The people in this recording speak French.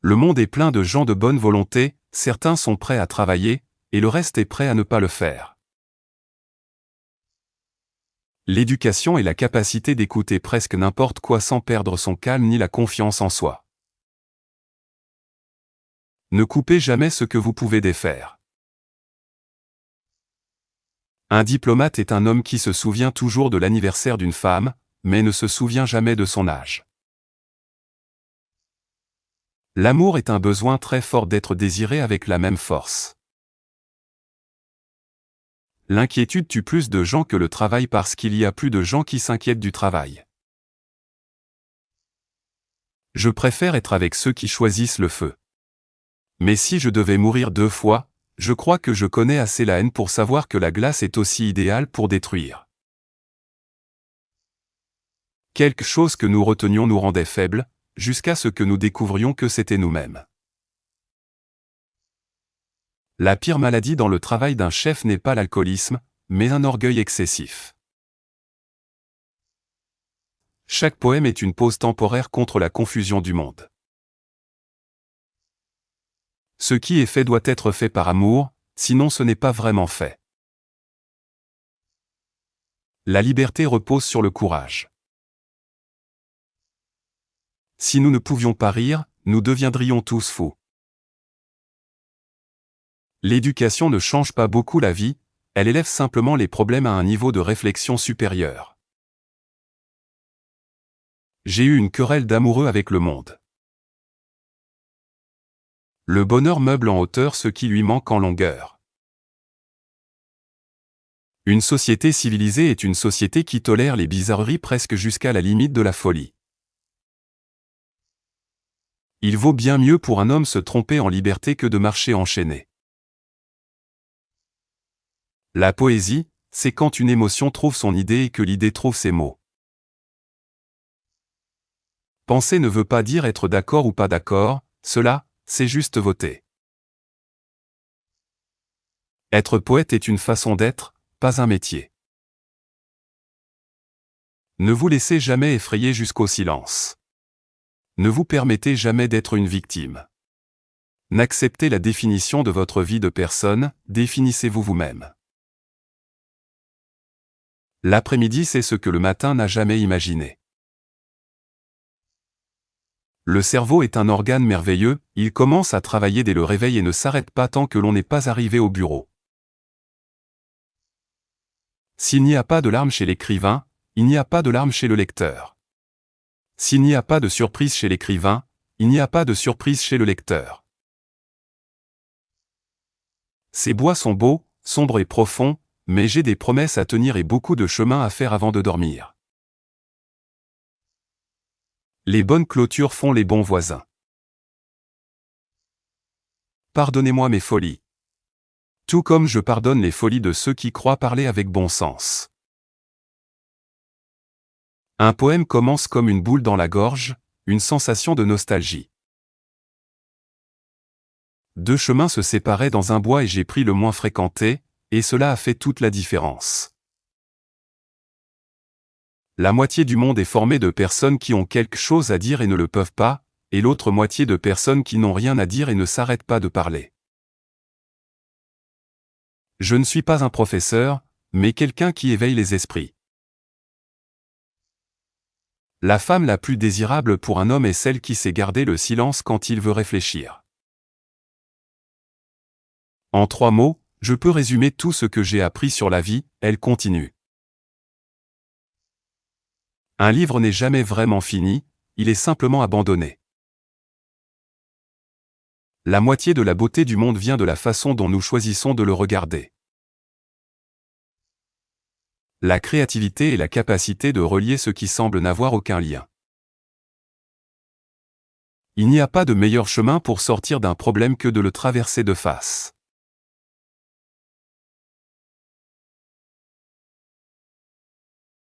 Le monde est plein de gens de bonne volonté, certains sont prêts à travailler, et le reste est prêt à ne pas le faire. L'éducation est la capacité d'écouter presque n'importe quoi sans perdre son calme ni la confiance en soi. Ne coupez jamais ce que vous pouvez défaire. Un diplomate est un homme qui se souvient toujours de l'anniversaire d'une femme, mais ne se souvient jamais de son âge. L'amour est un besoin très fort d'être désiré avec la même force. L'inquiétude tue plus de gens que le travail parce qu'il y a plus de gens qui s'inquiètent du travail. Je préfère être avec ceux qui choisissent le feu. Mais si je devais mourir 2 fois, je crois que je connais assez la haine pour savoir que la glace est aussi idéale pour détruire. Quelque chose que nous retenions nous rendait faibles, jusqu'à ce que nous découvrions que c'était nous-mêmes. La pire maladie dans le travail d'un chef n'est pas l'alcoolisme, mais un orgueil excessif. Chaque poème est une pause temporaire contre la confusion du monde. Ce qui est fait doit être fait par amour, sinon ce n'est pas vraiment fait. La liberté repose sur le courage. Si nous ne pouvions pas rire, nous deviendrions tous fous. L'éducation ne change pas beaucoup la vie, elle élève simplement les problèmes à un niveau de réflexion supérieur. J'ai eu une querelle d'amoureux avec le monde. Le bonheur meuble en hauteur ce qui lui manque en longueur. Une société civilisée est une société qui tolère les bizarreries presque jusqu'à la limite de la folie. Il vaut bien mieux pour un homme se tromper en liberté que de marcher enchaîné. La poésie, c'est quand une émotion trouve son idée et que l'idée trouve ses mots. Penser ne veut pas dire être d'accord ou pas d'accord, cela, c'est juste voter. Être poète est une façon d'être, pas un métier. Ne vous laissez jamais effrayer jusqu'au silence. Ne vous permettez jamais d'être une victime. N'acceptez la définition de votre vie de personne, définissez-vous vous-même. L'après-midi c'est ce que le matin n'a jamais imaginé. Le cerveau est un organe merveilleux, il commence à travailler dès le réveil et ne s'arrête pas tant que l'on n'est pas arrivé au bureau. S'il n'y a pas de larmes chez l'écrivain, il n'y a pas de larmes chez le lecteur. S'il n'y a pas de surprise chez l'écrivain, il n'y a pas de surprise chez le lecteur. Ces bois sont beaux, sombres et profonds, mais j'ai des promesses à tenir et beaucoup de chemin à faire avant de dormir. Les bonnes clôtures font les bons voisins. Pardonnez-moi mes folies. Tout comme je pardonne les folies de ceux qui croient parler avec bon sens. Un poème commence comme une boule dans la gorge, une sensation de nostalgie. 2 chemins se séparaient dans un bois et j'ai pris le moins fréquenté, et cela a fait toute la différence. La moitié du monde est formée de personnes qui ont quelque chose à dire et ne le peuvent pas, et l'autre moitié de personnes qui n'ont rien à dire et ne s'arrêtent pas de parler. Je ne suis pas un professeur, mais quelqu'un qui éveille les esprits. La femme la plus désirable pour un homme est celle qui sait garder le silence quand il veut réfléchir. En 3 mots, je peux résumer tout ce que j'ai appris sur la vie, elle continue. Un livre n'est jamais vraiment fini, il est simplement abandonné. La moitié de la beauté du monde vient de la façon dont nous choisissons de le regarder. La créativité est la capacité de relier ce qui semble n'avoir aucun lien. Il n'y a pas de meilleur chemin pour sortir d'un problème que de le traverser de face.